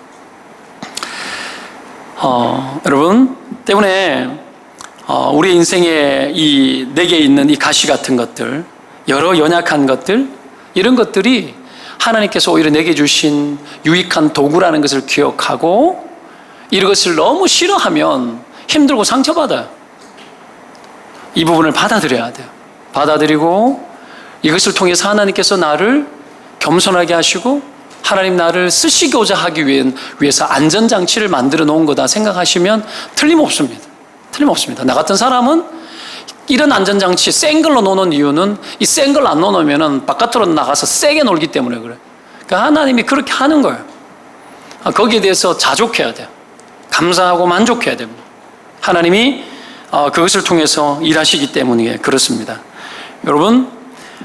여러분 때문에 우리 인생에 이 내게 있는 이 가시 같은 것들, 여러 연약한 것들, 이런 것들이 하나님께서 오히려 내게 주신 유익한 도구라는 것을 기억하고 이것을 너무 싫어하면 힘들고 상처받아요. 이 부분을 받아들여야 돼요. 받아들이고 이것을 통해서 하나님께서 나를 겸손하게 하시고 하나님 나를 쓰시고자 하기 위해서 안전장치를 만들어 놓은 거다 생각하시면 틀림없습니다. 틀림없습니다. 나 같은 사람은 이런 안전장치 센 걸로 놓는 이유는 이 센 걸 안 놓으면 바깥으로 나가서 세게 놀기 때문에 그래요. 그러니까 하나님이 그렇게 하는 거예요. 거기에 대해서 자족해야 돼요. 감사하고 만족해야 됩니다. 하나님이 그것을 통해서 일하시기 때문에 그렇습니다. 여러분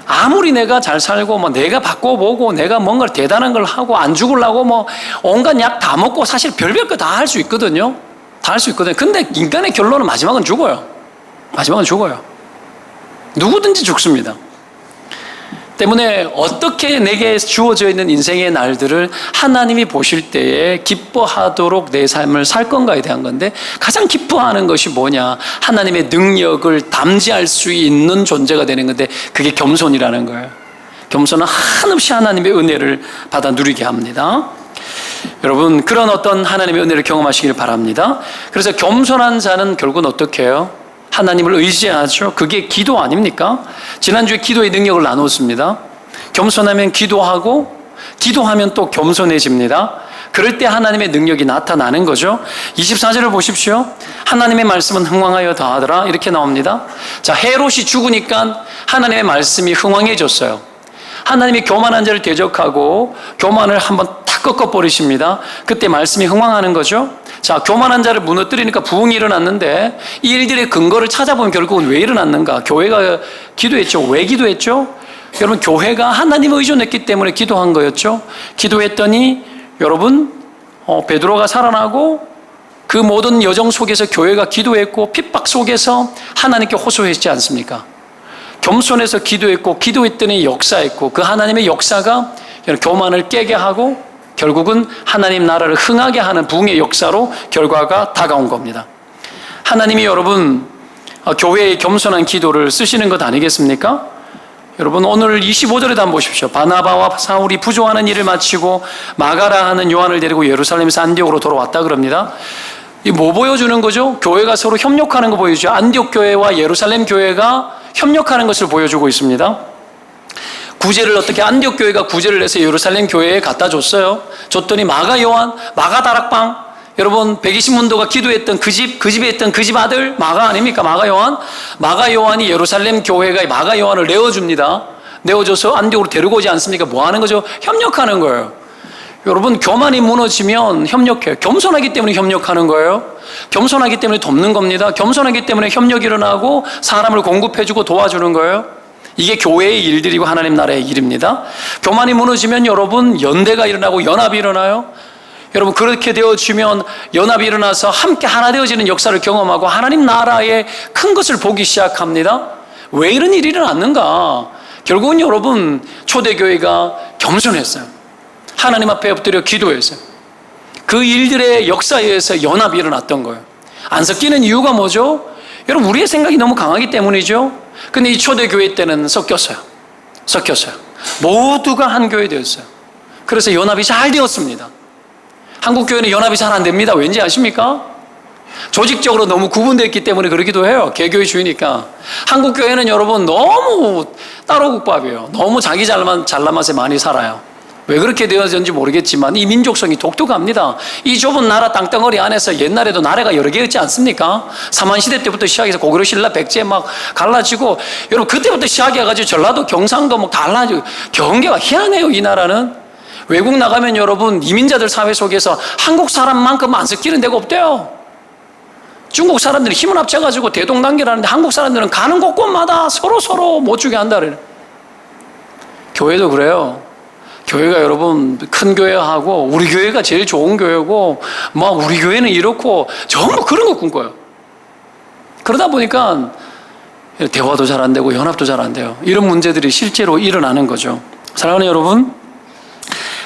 아무리 내가 잘 살고 뭐 내가 바꿔보고 내가 뭔가를 대단한 걸 하고 안 죽으려고 뭐 온갖 약 다 먹고 사실 별별 거 다 할 수 있거든요. 다 할 수 있거든요. 근데 인간의 결론은 마지막은 죽어요. 마지막은 죽어요. 누구든지 죽습니다. 때문에 어떻게 내게 주어져 있는 인생의 날들을 하나님이 보실 때에 기뻐하도록 내 삶을 살 건가에 대한 건데 가장 기뻐하는 것이 뭐냐? 하나님의 능력을 담지할 수 있는 존재가 되는 건데 그게 겸손이라는 거예요. 겸손은 한없이 하나님의 은혜를 받아 누리게 합니다. 여러분 그런 어떤 하나님의 은혜를 경험하시길 바랍니다. 그래서 겸손한 자는 결국은 어떻게 해요? 하나님을 의지하죠. 그게 기도 아닙니까? 지난주에 기도의 능력을 나눴습니다. 겸손하면 기도하고 기도하면 또 겸손해집니다. 그럴 때 하나님의 능력이 나타나는 거죠. 24절을 보십시오. 하나님의 말씀은 흥왕하여 다하더라 이렇게 나옵니다. 자, 헤롯이 죽으니까 하나님의 말씀이 흥왕해졌어요. 하나님이 교만한 자를 대적하고 교만을 한번 탁 꺾어버리십니다. 그때 말씀이 흥황하는 거죠. 자, 교만한 자를 무너뜨리니까 부흥이 일어났는데 이 일들의 근거를 찾아보면 결국은 왜 일어났는가? 교회가 기도했죠. 왜 기도했죠? 여러분, 교회가 하나님을 의존했기 때문에 기도한 거였죠. 기도했더니 여러분, 베드로가 살아나고 그 모든 여정 속에서 교회가 기도했고 핍박 속에서 하나님께 호소했지 않습니까? 겸손해서 기도했고 기도했더니 역사했고 그 하나님의 역사가 교만을 깨게 하고 결국은 하나님 나라를 흥하게 하는 부흥의 역사로 결과가 다가온 겁니다. 하나님이 여러분 교회의 겸손한 기도를 쓰시는 것 아니겠습니까? 여러분, 오늘 25절에도 한번 보십시오. 바나바와 사울이 부조하는 일을 마치고 마가라 하는 요한을 데리고 예루살렘에서 안디옥으로 돌아왔다 그럽니다. 이 뭐 보여주는 거죠? 교회가 서로 협력하는 거 보여주죠. 안디옥 교회와 예루살렘 교회가 협력하는 것을 보여주고 있습니다. 구제를 어떻게 안디옥 교회가 구제를 해서 예루살렘 교회에 갖다 줬어요. 줬더니 마가 요한, 마가 다락방, 여러분 120문도가 기도했던 그 집에 있던 그 집 아들 마가 아닙니까? 마가 요한이 예루살렘 교회가 마가 요한을 내어줍니다. 내어줘서 안디옥으로 데리고 오지 않습니까? 뭐 하는 거죠? 협력하는 거예요. 여러분, 교만이 무너지면 협력해요. 겸손하기 때문에 협력하는 거예요. 겸손하기 때문에 돕는 겁니다. 겸손하기 때문에 협력이 일어나고 사람을 공급해주고 도와주는 거예요. 이게 교회의 일들이고 하나님 나라의 일입니다. 교만이 무너지면 여러분 연대가 일어나고 연합이 일어나요. 여러분, 그렇게 되어지면 연합이 일어나서 함께 하나 되어지는 역사를 경험하고 하나님 나라의 큰 것을 보기 시작합니다. 왜 이런 일이 일어났는가? 결국은 여러분 초대교회가 겸손했어요. 하나님 앞에 엎드려 기도했어요. 그 일들의 역사에 의해서 연합이 일어났던 거예요. 안 섞이는 이유가 뭐죠? 여러분, 우리의 생각이 너무 강하기 때문이죠. 근데 이 초대교회 때는 섞였어요. 모두가 한 교회 되었어요. 그래서 연합이 잘 되었습니다. 한국 교회는 연합이 잘 안 됩니다. 왠지 아십니까? 조직적으로 너무 구분됐기 때문에 그러기도 해요. 개교의 주의니까. 한국 교회는 여러분 너무 따로국밥이에요. 너무 자기 잘난 맛에 많이 살아요. 왜 그렇게 되어졌는지 모르겠지만 이 민족성이 독특합니다. 이 좁은 나라 땅덩어리 안에서 옛날에도 나라가 여러 개였지 않습니까? 삼한시대 때부터 시작해서 고구려 신라 백제 막 갈라지고 여러분 그때부터 시작해가지고 전라도 경상도 막 달라지고 경계가 희한해요. 이 나라는. 외국 나가면 여러분 이민자들 사회 속에서 한국 사람만큼 안 섞이는 데가 없대요. 중국 사람들이 힘을 합쳐가지고 대동단계라는데 한국 사람들은 가는 곳곳마다 서로 못 주게 한다 그래요. 교회도 그래요. 교회가 여러분 큰 교회하고 우리 교회가 제일 좋은 교회고 막 우리 교회는 이렇고 전부 그런 거 꿈꿔요. 그러다 보니까 대화도 잘 안 되고 연합도 잘 안 돼요. 이런 문제들이 실제로 일어나는 거죠. 사랑하는 여러분,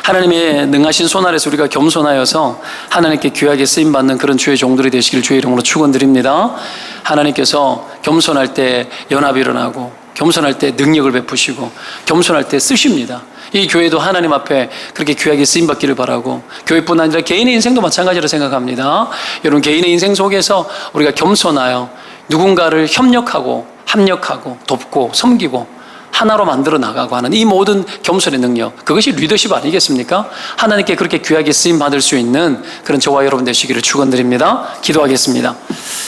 하나님의 능하신 손 아래서 우리가 겸손하여서 하나님께 귀하게 쓰임받는 그런 주의 종들이 되시길 주의 이름으로 축원드립니다. 하나님께서 겸손할 때 연합이 일어나고 겸손할 때 능력을 베푸시고 겸손할 때 쓰십니다. 이 교회도 하나님 앞에 그렇게 귀하게 쓰임받기를 바라고 교회뿐 아니라 개인의 인생도 마찬가지로 생각합니다. 여러분, 개인의 인생 속에서 우리가 겸손하여 누군가를 협력하고 합력하고 돕고 섬기고 하나로 만들어 나가고 하는 이 모든 겸손의 능력, 그것이 리더십 아니겠습니까? 하나님께 그렇게 귀하게 쓰임받을 수 있는 그런 저와 여러분 되시기를 축원드립니다. 기도하겠습니다.